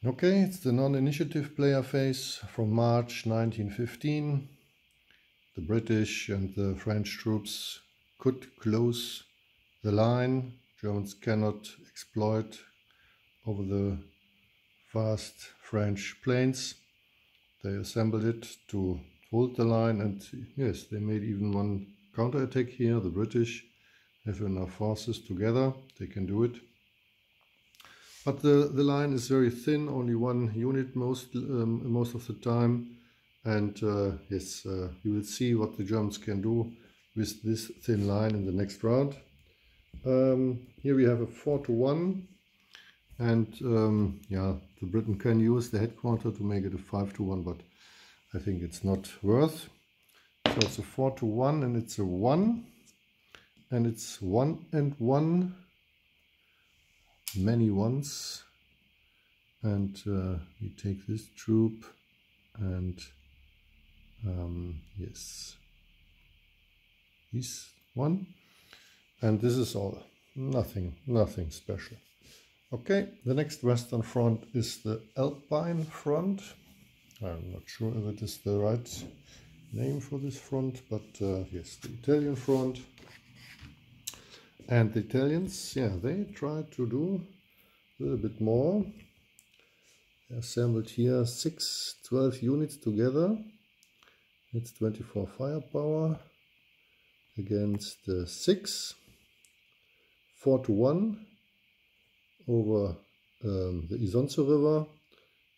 Okay, it's the non-initiative player phase from March 1915. The British and the French troops could close the line. Germans cannot exploit over the vast French plains. They assembled it to hold the line, and yes, they made even one counterattack here. The British have enough forces together, they can do it. But the line is very thin, only one unit most of the time. And yes, you will see what the Germans can do with this thin line in the next round. Here we have a 4-1. And yeah, the Britain can use the headquarter to make it a 5-1, but I think it's not worth. So it's a 4-1 and it's a 1. And it's 1 and 1. Many ones. And we take this troop and yes, this one. And this is all. Nothing special. Okay, the next Western Front is the Alpine Front. I'm not sure if it is the right name for this front, but yes, the Italian front. And the Italians, yeah, they tried to do a little bit more. They assembled here 12 units together. It's 24 firepower against 6. 4-1 over the Isonzo River,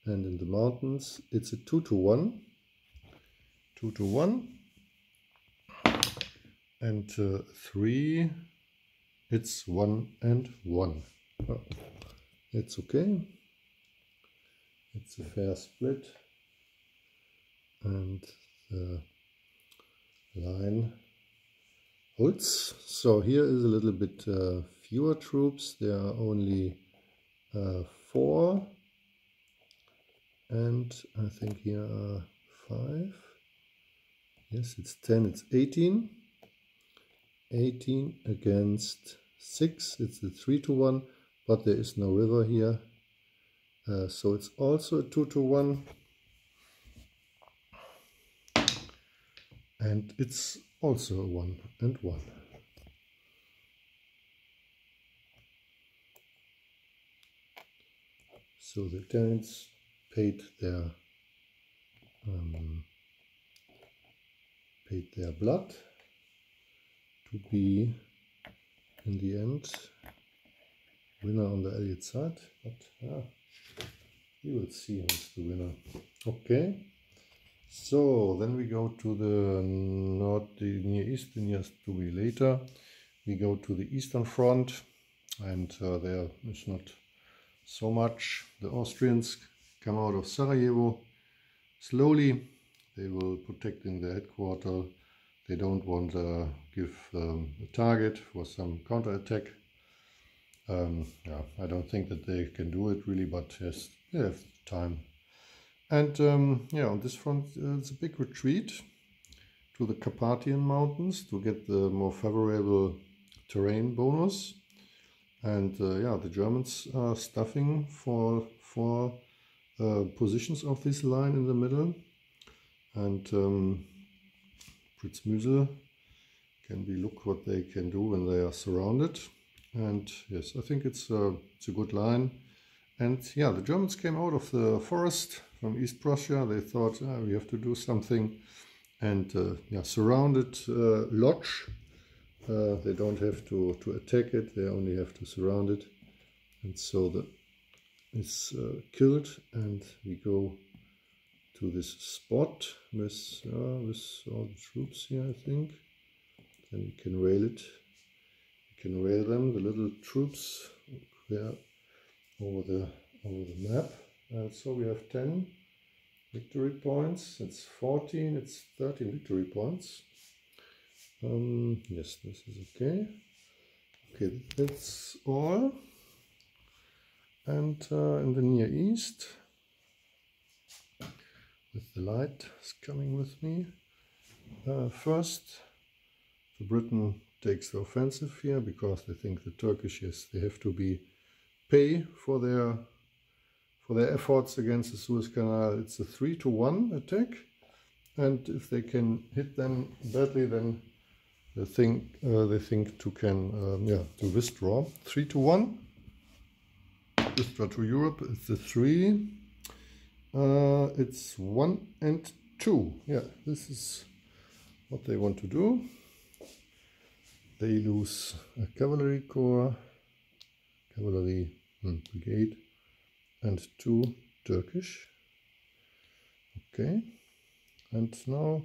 and in the mountains it's a 2-1. 2-1. And 3, it's 1 and 1. Oh, it's okay. It's a fair split. And the line holds. So here is a little bit fewer troops. There are only 4. And I think here are 5. Yes, it's 10, it's 18. 18 against 6, it's a 3-1, but there is no river here. So it's also a 2-1. And it's also a 1 and 1. So the Italians paid their blood to be, in the end, winner on the Allied side. But you will see who's the winner. Okay. So then we go to the Near East, the Near to be later. We go to the Eastern Front, and there is not so much. The Austrians come out of Sarajevo slowly. They will protect in the headquarters. They don't want to give a target for some counterattack. Yeah, I don't think that they can do it really, but yes, they have time. And yeah, on this front, it's a big retreat to the Carpathian Mountains to get the more favorable terrain bonus. And yeah, the Germans are stuffing for positions of this line in the middle. And Prinz Müsel can be look what they can do when they are surrounded. And yes, I think it's a good line. And yeah, the Germans came out of the forest from East Prussia. They thought, we have to do something, and yeah, surrounded Lodz. They don't have to attack it, they only have to surround it. And so it's killed, and we go to this spot with all the troops here, I think. Then we can rail it. We can rail them, the little troops there over the map. And so we have 10 victory points. It's 14, it's 13 victory points. Yes, this is okay. Okay, that's all. And in the Near East, with the light is coming with me. First, the Britain takes the offensive here because they think the Turkish, yes, they have to pay for for their efforts against the Suez Canal. It's a 3-1 attack, and if they can hit them badly, then they think to withdraw. 3-1, withdraw to Europe. It's a 3. It's 1 and 2. Yeah, this is what they want to do. They lose a cavalry corps, cavalry brigade, and 2 Turkish. Okay, and now,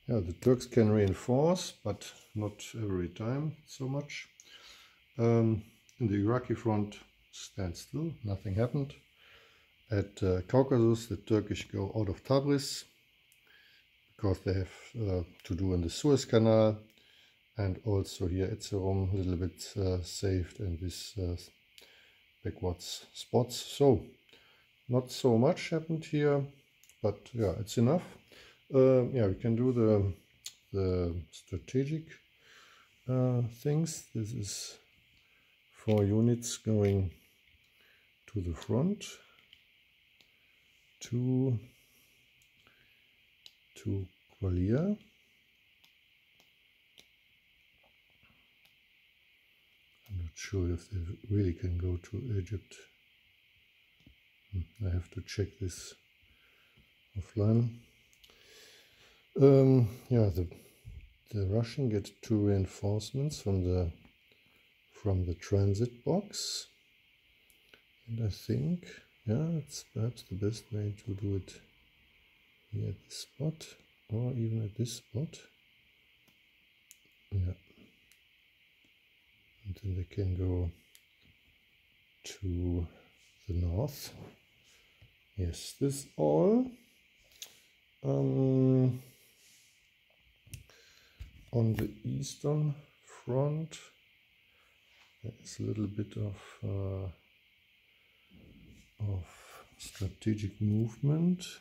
yeah, the Turks can reinforce, but not every time so much. In the Iraqi front, stand still, nothing happened. At Caucasus, the Turkish go out of Tabriz because they have to do in the Suez Canal, and also here Erzurum a little bit saved in this backwards spots. So not so much happened here, but yeah, it's enough. Yeah, we can do the strategic things. This is 4 units going to the front, to GWiE. I'm not sure if they really can go to Egypt. I have to check this offline. Yeah, the Russian get 2 reinforcements from the transit box, and I think, yeah, it's perhaps the best way to do it here at this spot, or even at this spot. Yeah, and then they can go to the north. Yes, this all. On the eastern front, there is a little bit of strategic movement.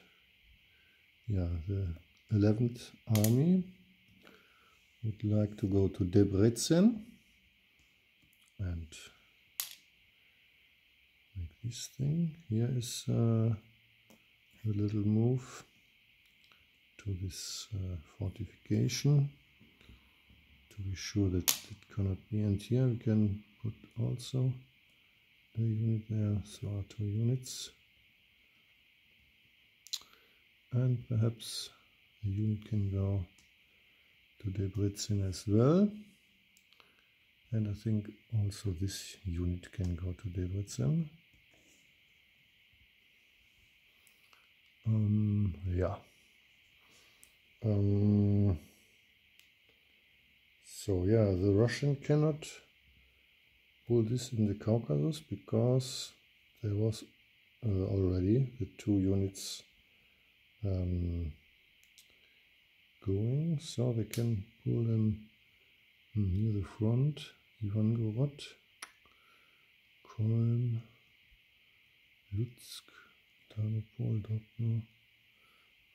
Yeah, the 11th Army would like to go to Debrecen and make this thing. Here is a little move to this fortification, to be sure that it cannot be. And here we can put also a unit there, so 2 units. And perhaps a unit can go to Debrecen as well. And I think also this unit can go to Debrecen. Yeah. So yeah, the Russian cannot pull this in the Caucasus because there was already the 2 units going, so they can pull them near the front. Ivangorod, Kolm, Lutsk, Tarnopol, Dubno,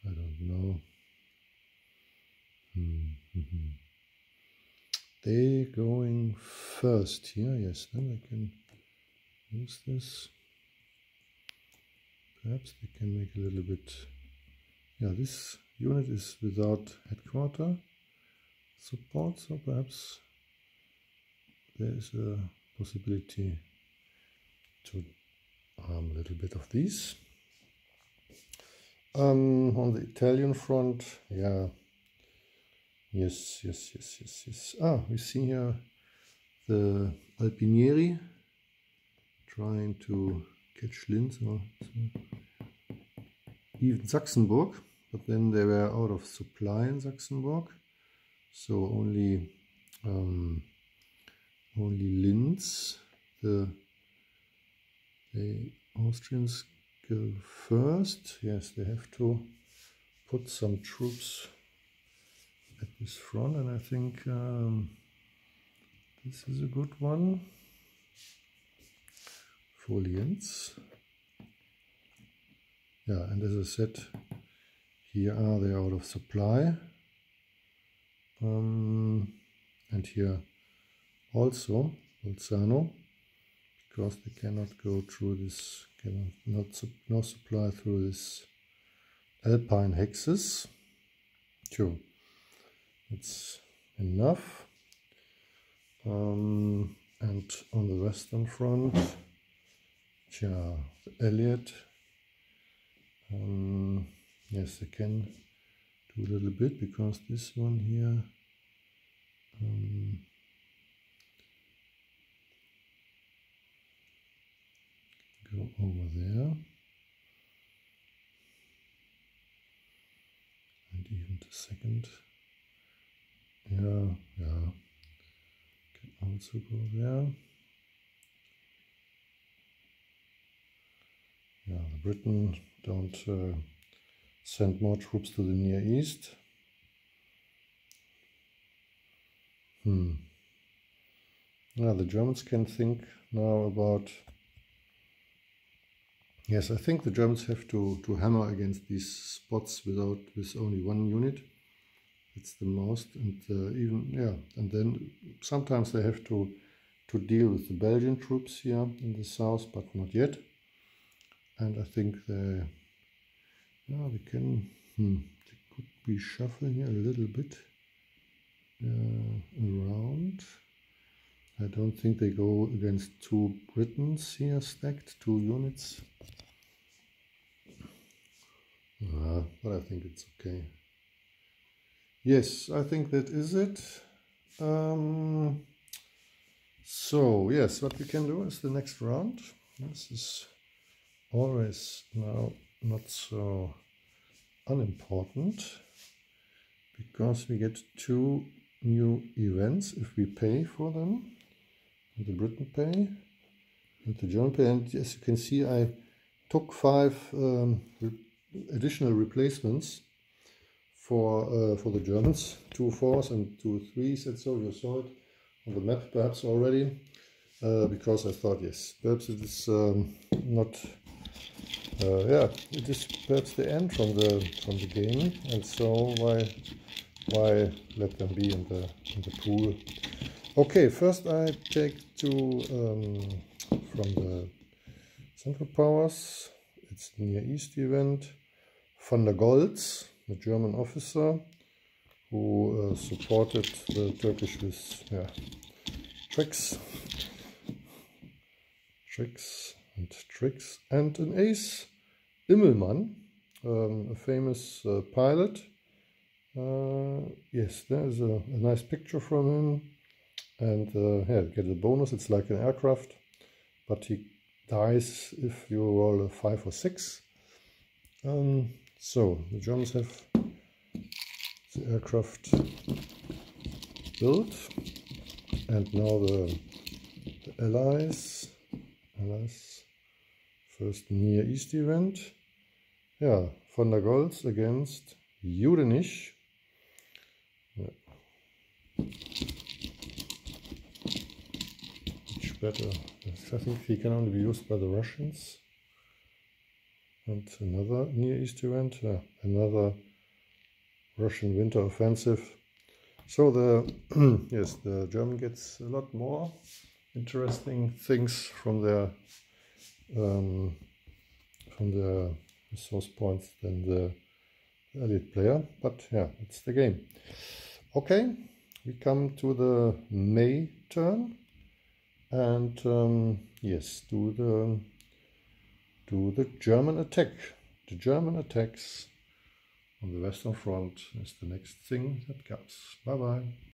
I don't know. They going first here, yes, then I can use this. Perhaps they can make a little bit, yeah, this unit is without headquarter support, so perhaps there is a possibility to arm a little bit of these. On the Italian front, yeah, yes. Ah, we see here the Alpinieri trying to catch Linz or even Saxenburg, but then they were out of supply in Saxenburg, so only Linz. The Austrians go first. Yes, they have to put some troops at this front, and I think this is a good one for Linz. Yeah, and as I said, here are they out of supply, and here also Bolzano, because they cannot go through this Okay, no supply through this Alpine hexes. Sure, it's enough. And on the western front, the Elliot. Yes, I can do a little bit because this one here go over there, and even the second, yeah, can also go there. Yeah, the Britain don't send more troops to the Near East. Yeah, the Germans can think now about. Yes, I think the Germans have to hammer against these spots with only one unit. It's the most, and and then sometimes they have to deal with the Belgian troops here in the south, but not yet. And I think we can. They could be shuffling here a little bit around. I don't think they go against two Britons here stacked, 2 units. But I think it's okay. Yes, I think that is it. So yes, what we can do is the next round. This is always now not so unimportant because we get 2 new events if we pay for them. And the Britain pay and the German pay. And as you can see, I took 5 additional replacements for the Germans, 2 4s and 2 3s, and so you saw it on the map perhaps already, because I thought, yes, perhaps it is not, it is perhaps the end from the game, and so why let them be in the pool? Okay, first I take 2 from the Central Powers. It's Near East event. Von der Goltz, the German officer who supported the Turkish with tricks and an ace, Immelmann, a famous pilot. Yes, there's a nice picture from him, and get a bonus. It's like an aircraft, but he dies if you roll a 5 or 6. So the Germans have the aircraft built, and now the Allies first Near East event. Yeah, von der Goltz against Judenich. Much better. I think he can only be used by the Russians. And another Near East event, another Russian winter offensive. So the German gets a lot more interesting things from their resource points than the elite player, but yeah, it's the game. Okay, we come to the May turn, and yes, do the German attack. The German attacks on the Western Front is the next thing that comes. Bye bye.